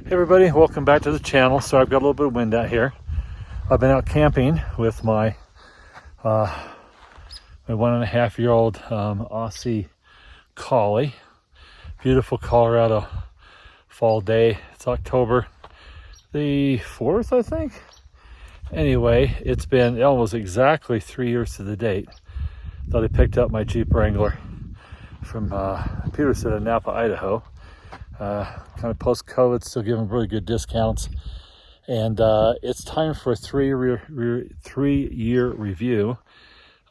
Hey everybody, welcome back to the channel. So I've got a little bit of wind out here. I've been out camping with my 1.5-year-old Aussie collie. Beautiful Colorado fall day. It's October the 4th, I think. Anyway, it's been almost exactly 3 years to the date that I picked up my Jeep Wrangler from Peterson in Napa, Idaho. Kind of post-COVID, still giving really good discounts. And it's time for a three-year review.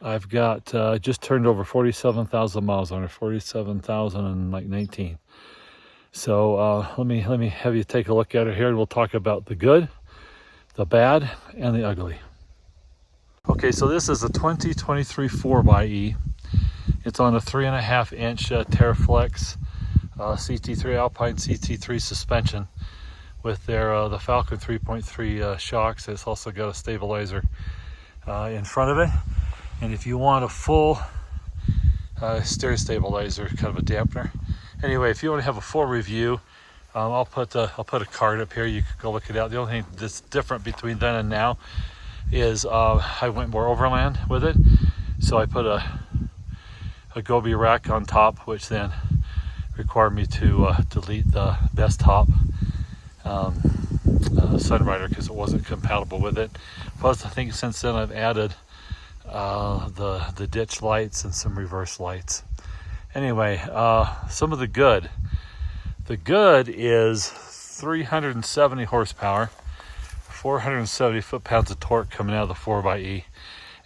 I've got just turned over 47,000 miles on it, 47,019. So let me have you take a look at it here, and we'll talk about the good, the bad, and the ugly. Okay, so this is a 2023 4xe. It's on a 3.5-inch Terraflex CT3 Alpine CT3 suspension with their the Falcon 3.3 shocks. It's also got a stabilizer in front of it, and if you want a full steer stabilizer, kind of a dampener. Anyway, if you want to have a full review, I'll put a card up here. You can go look it out. The only thing that's different between then and now is I went more overland with it, so I put a Gobi rack on top, which then required me to delete the desktop Sunrider because it wasn't compatible with it. Plus, I think since then I've added the ditch lights and some reverse lights. Anyway, some of the good. The good is 370 horsepower, 470 foot-pounds of torque coming out of the 4xe,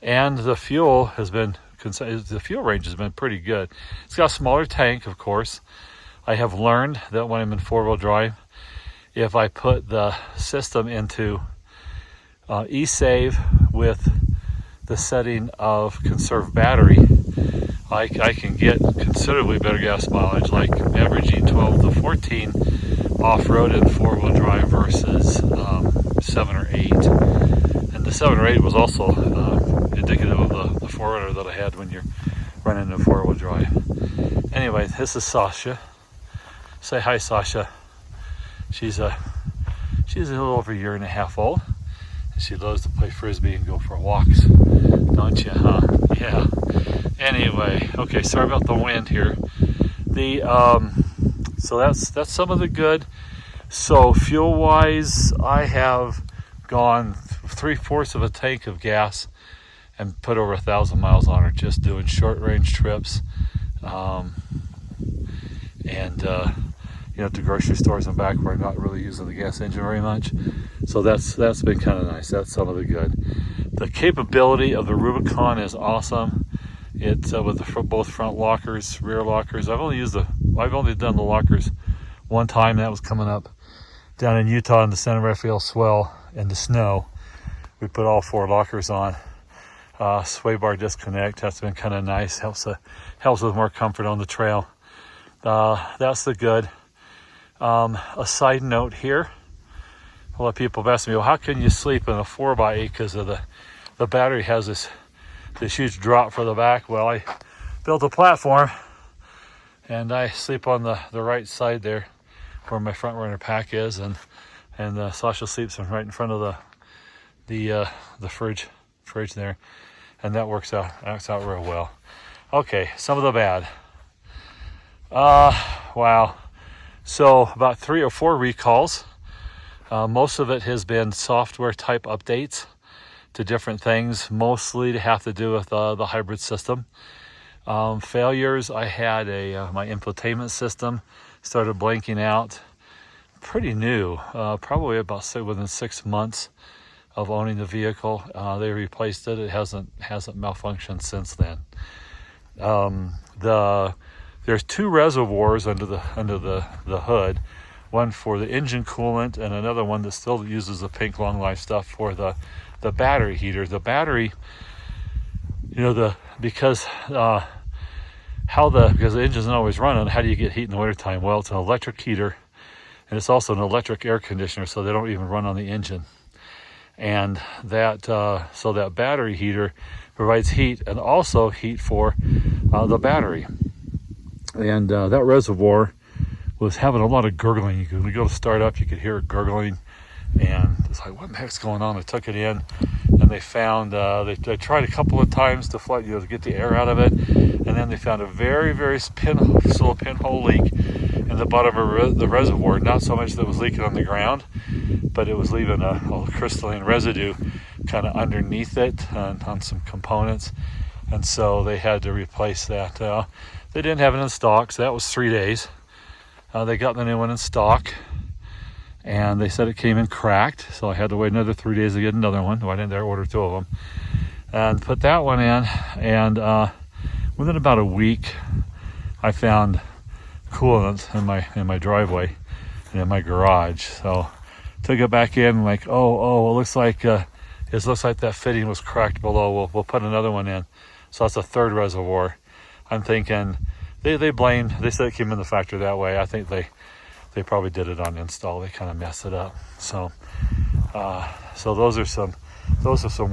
and the fuel has been the fuel range has been pretty good. It's got a smaller tank, of course. I have learned that when I'm in four-wheel drive, if I put the system into e-save with the setting of conserve battery, I can get considerably better gas mileage, like averaging 12 to 14 off-road in four-wheel drive versus 7 or 8. And the 7 or 8 was also indicative of the 4Runner that I had when you're running in four-wheel drive. Anyway, this is Sasha. Say hi, Sasha. She's a little over 1.5 years old, and she loves to play frisbee and go for walks, don't you? Huh? Yeah. Anyway, okay. Sorry about the wind here. So that's some of the good. So fuel-wise, I have gone 3/4 of a tank of gas and put over 1,000 miles on her, just doing short-range trips, and to grocery stores and back where I'm not really using the gas engine very much. So that's been kind of nice. That's some of the good. The capability of the Rubicon is awesome. It's with both front lockers, rear lockers. I've only done the lockers one time. That was coming up down in Utah in the Santa Rafael swell and the snow. We put all 4 lockers on. Sway bar disconnect. That's been kind of nice. Helps with more comfort on the trail. That's the good. A side note here. A lot of people have asked me, well, how can you sleep in a 4xe because of the battery has this huge drop for the back? Well, I built a platform and I sleep on the right side there where my front runner pack is, and Sasha sleeps right in front of the fridge there, and that works out real well. Okay, some of the bad. Wow. So about 3 or 4 recalls. Most of it has been software type updates to different things, mostly to have to do with the hybrid system. Failures, I had my infotainment system started blanking out. Pretty new, probably about within 6 months of owning the vehicle. They replaced it. It hasn't malfunctioned since then. There's 2 reservoirs under the hood, one for the engine coolant and another one that still uses the pink long life stuff for the battery heater. The battery, because the engine isn't always running, how do you get heat in the wintertime? Well, it's an electric heater, and it's also an electric air conditioner, so they don't even run on the engine. And so that battery heater provides heat and also heat for the battery. And that reservoir was having a lot of gurgling. When you go to start up, you could hear it gurgling, and it's like, what the heck's going on? I took it in, and they found they tried a couple of times to flood, to get the air out of it, and then they found a very, very small pinhole leak in the bottom of the reservoir. Not so much that it was leaking on the ground, but it was leaving a crystalline residue kind of underneath it on some components, and so they had to replace that. They didn't have it in stock, so that was 3 days. They got the new one in stock, and they said it came in cracked, so I had to wait another 3 days to get another one. Why didn't they order 2 of them? And put that one in, and within about a week, I found coolant in my driveway and in my garage. So took it back in, like, it looks like that fitting was cracked below. We'll put another one in. So that's a 3rd reservoir. I'm thinking they said it came in the factory that way. I think they probably did it on install. They kind of messed it up. So those are some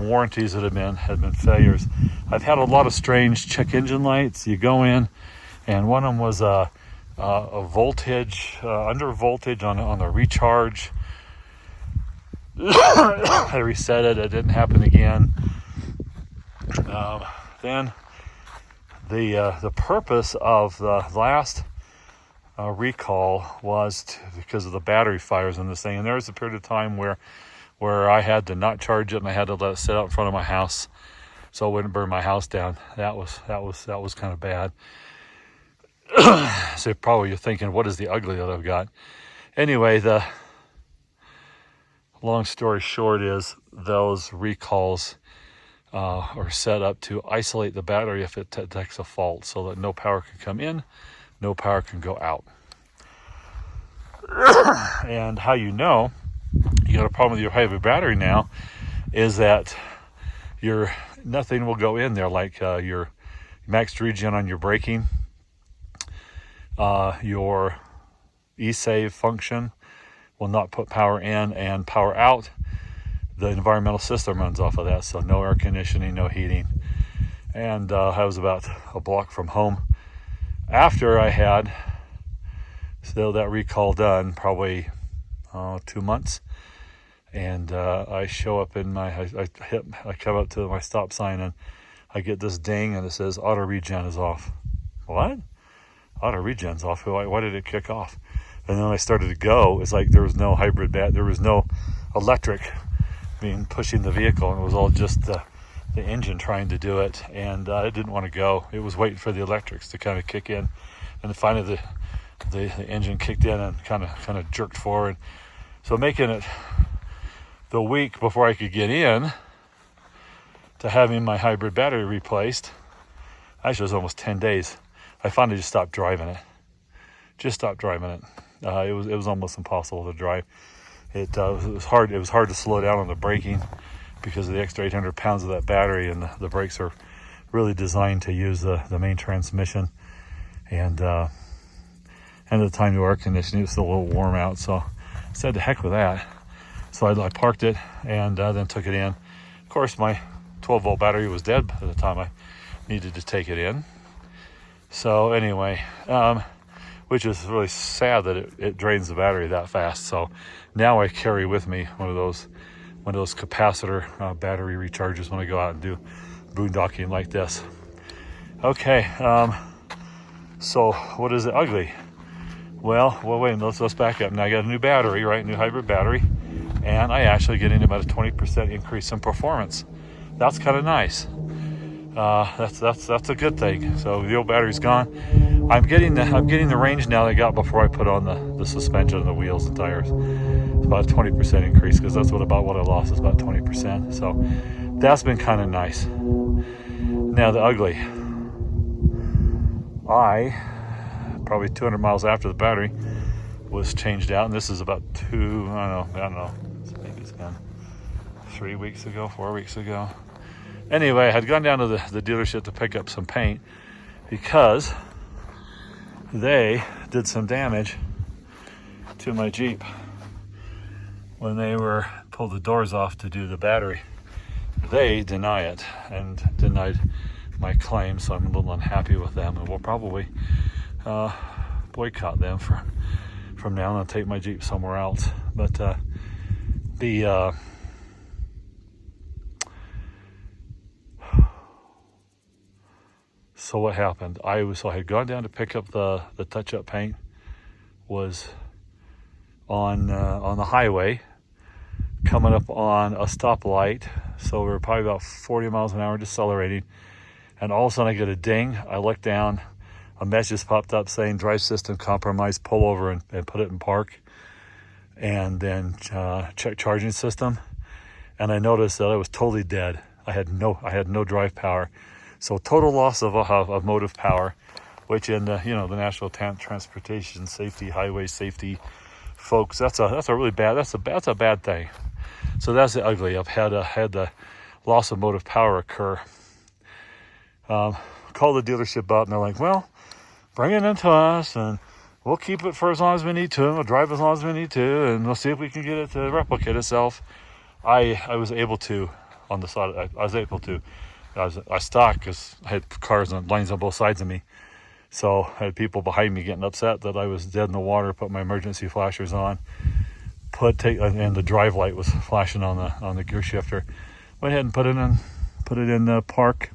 warranties that have been failures. I've had a lot of strange check engine lights. You go in, and one of them was a voltage, under voltage on the recharge. I reset it. It didn't happen again. Then the purpose of the last recall was because of the battery fires in this thing. And there was a period of time where I had to not charge it, and I had to let it sit out in front of my house so it wouldn't burn my house down. That was kind of bad. So probably you're thinking, what is the ugly that I've got? Anyway, the long story short is those recalls are set up to isolate the battery if it detects a fault, so that no power can come in, no power can go out. And how you know you got a problem with your hybrid battery now is that nothing will go in there, like your max regen on your braking, your e-save function will not put power in, and power out, the environmental system runs off of that, so no air conditioning, no heating. And I was about a block from home after I had that recall done, probably 2 months. And I show up in I come up to my stop sign, and I get this ding, and it says auto regen is off. What? Auto regen's off? Why did it kick off? And then I started to go. It's like there was no hybrid there was no electric pushing the vehicle, and it was all just the engine trying to do it. And it didn't want to go. It was waiting for the electrics to kind of kick in, and finally the engine kicked in and kind of jerked forward. So making it the week before I could get in to having my hybrid battery replaced, actually it was almost 10 days. I finally just stopped driving it. It was almost impossible to drive. It was hard. It was hard to slow down on the braking because of the extra 800 pounds of that battery, and the brakes are really designed to use the main transmission. And at the time to air conditioning, it was still a little warm out, so I said to heck with that. So I parked it and then took it in. Of course, my 12-volt battery was dead by the time I needed to take it in. So anyway, which is really sad that it drains the battery that fast. So now I carry with me one of those capacitor battery recharges when I go out and do boondocking like this. Okay, so what is it ugly? Well, wait, let's back up. Now I got a new battery, right? New hybrid battery, and I actually getting about a 20% increase in performance. That's kind of nice. That's a good thing. So the old battery's gone. I'm getting the range now that I got before I put on the suspension and the wheels and tires. It's about a 20% increase, because that's about what I lost is about 20%. So that's been kind of nice. Now the ugly. Probably 200 miles after the battery was changed out, and this is about I don't know, maybe it's been 3 weeks ago, 4 weeks ago. Anyway, I had gone down to the dealership to pick up some paint because they did some damage to my Jeep when they pulled the doors off to do the battery. They deny it and denied my claim, so I'm a little unhappy with them, and we'll probably boycott them from now on and take my Jeep somewhere else. But so what happened? I had gone down to pick up the touch-up paint, was on the highway, coming up on a stoplight. So we were probably about 40 miles an hour decelerating, and all of a sudden I get a ding. I look down, a message popped up saying drive system compromised, pull over and put it in park, and then check charging system. And I noticed that I was totally dead. I had no drive power. So total loss of motive power, which in the National Transportation Safety, Highway Safety folks, that's a really bad, that's a bad thing. So that's the ugly. I've had the loss of motive power occur. Call the dealership up and they're like, well, bring it into us and we'll keep it for as long as we need to, and we'll drive as long as we need to, and we'll see if we can get it to replicate itself. I was able to, on the side, I stopped because I had cars on lines on both sides of me. So I had people behind me getting upset that I was dead in the water, put my emergency flashers on, and the drive light was flashing on the gear shifter. Went ahead and put it in park.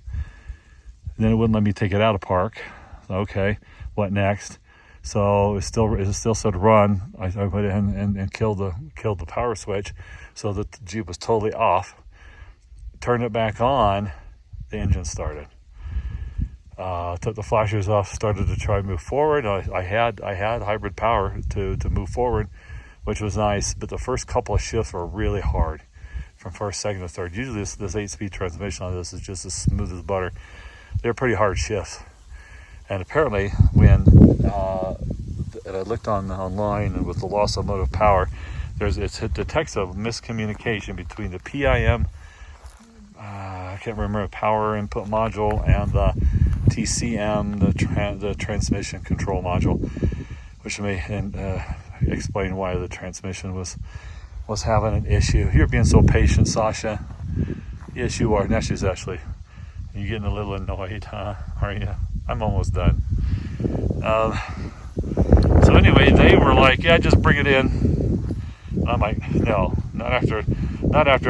And then it wouldn't let me take it out of park. Okay, what next? So it still said run. I went in and killed the power switch, so that the Jeep was totally off. Turned it back on, the engine started. Took the flashers off, started to try to move forward. I had hybrid power to move forward, which was nice. But the first couple of shifts were really hard, from first, second to third. Usually this 8-speed transmission on this is just as smooth as butter. They're pretty hard shifts. And apparently, when and I looked online, and with the loss of motive power, it detects a miscommunication between the PIM, I can't remember, power input module, and the TCM, the transmission control module, which may explain why the transmission was having an issue. You're being so patient, Sasha. Yes, you are. Now she's actually, you're getting a little annoyed, huh? Are you? I'm almost done. So anyway, they were like, yeah, just bring it in. I'm like, no, not after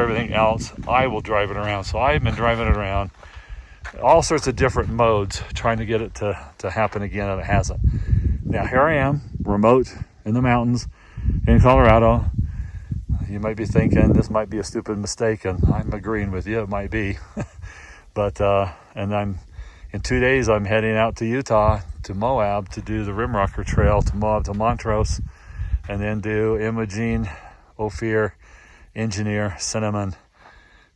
everything else. I will drive it around. So I've been driving it around, all sorts of different modes, trying to get it to happen again, and it hasn't. Now here I am, remote in the mountains in Colorado. You might be thinking this might be a stupid mistake, and I'm agreeing with you, it might be. But and in 2 days I'm heading out to Utah, to Moab, to do the Rimrocker Trail to Moab to Montrose, and then do Imogene, Ophir, Engineer, Cinnamon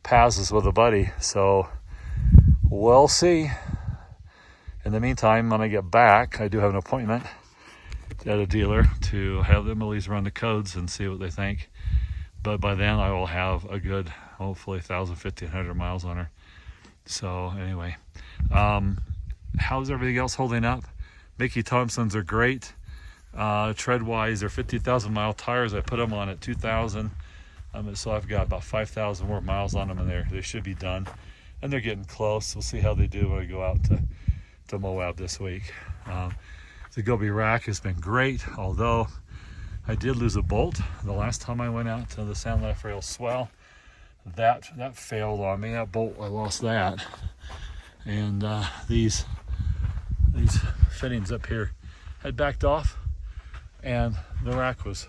passes with a buddy. So we'll see. In the meantime, when I get back, I do have an appointment at a dealer to have them at least run the codes and see what they think. But by then I will have a good, hopefully 1,000, 1,500 miles on her. So anyway, how's everything else holding up? Mickey Thompsons are great. Tread-wise, they're 50,000 mile tires. I put them on at 2,000. So I've got about 5,000 more miles on them, and they should be done. And they're getting close. We'll see how they do when I go out to Moab this week. The Gobi rack has been great, although I did lose a bolt the last time I went out to the San Rafael swell. That failed on me. That bolt, I lost that. And these fittings up here had backed off, and the rack was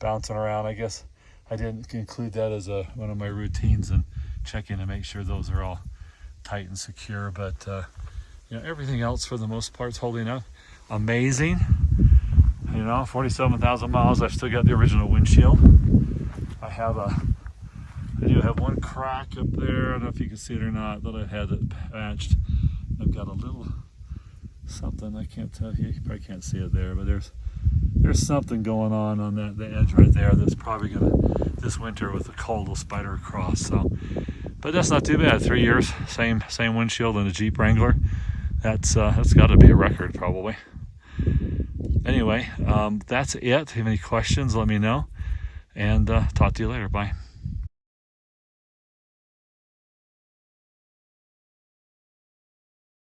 bouncing around. I guess I didn't include that as one of my routines and checking to make sure those are all tight and secure. But everything else for the most part is holding up. Amazing. 47,000 miles. I've still got the original windshield. I do have one crack up there. I don't know if you can see it or not, that I've had it patched. I've got a little something, I can't tell you. You probably can't see it there, but there's something going on the edge right there that's probably gonna, this winter with the cold, will spider across. So, but that's not too bad. 3 years, same windshield in a Jeep Wrangler. That's got to be a record probably. Anyway, that's it. If you have any questions, let me know, and talk to you later. Bye.